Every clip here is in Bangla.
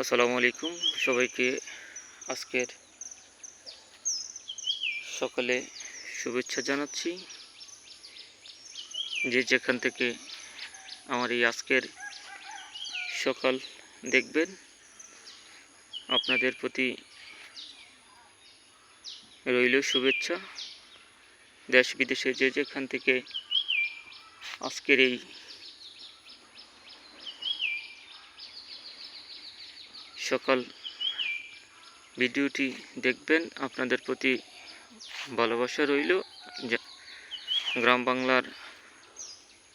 আসসালামু আলাইকুম সবাইকে। আজকের সকালে শুভেচ্ছা জানাচ্ছি। যে যেখান থেকে আমার এই আজকের সকাল দেখবেন, আপনাদের প্রতি রইল শুভেচ্ছা। দেশ বিদেশে যে যেখান থেকে আজকের এই সকাল ভিডিওটি দেখবেন, আপনাদের প্রতি ভালোবাসা রইল। গ্রাম বাংলার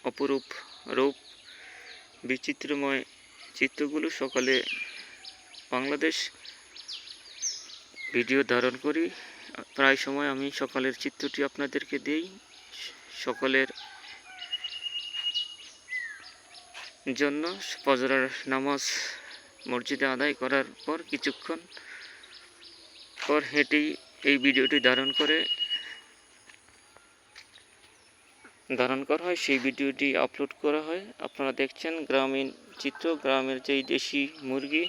অপরূপ রূপ, বিচিত্রময় চিত্রগুলো সকালে বাংলাদেশ ভিডিও ধারণ করি। প্রায় সময় আমি সকালের চিত্রটি আপনাদেরকে দেই। সকালের জন্য ফজরের নামাজ মসজিদে আদায় করার পর কিছুক্ষণ পর হেঁটেই এই ভিডিওটি ধারণ করা হয়, সেই ভিডিওটি আপলোড করা হয়। আপনারা দেখছেন গ্রামীণ চিত্র, গ্রামের যেই দেশি মুরগি,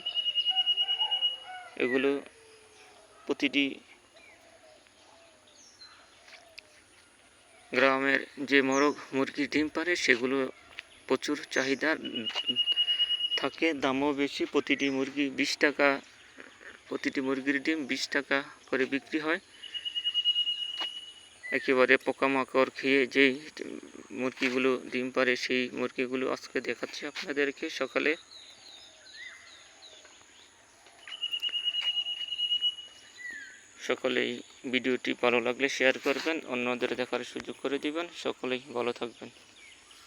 এগুলো প্রতিটি গ্রামের যে মোরগ মুরগি ডিম পারে সেগুলো প্রচুর চাহিদা থাকে, দামও বেশি। প্রতিটি মুরগি 20 টাকা, প্রতিটি মুরগির ডিম 20 টাকা করে বিক্রি হয়। একেবারে পোকামাকড় খেয়ে যেই মুরগিগুলো ডিম পারে সেই মুরগিগুলো আজকে দেখাচ্ছি আপনাদেরকে সকালে। সকলেই ভিডিওটি ভালো লাগলে শেয়ার করবেন, অন্যদের দেখার সুযোগ করে দিবেন। সকলেই ভালো থাকবেন।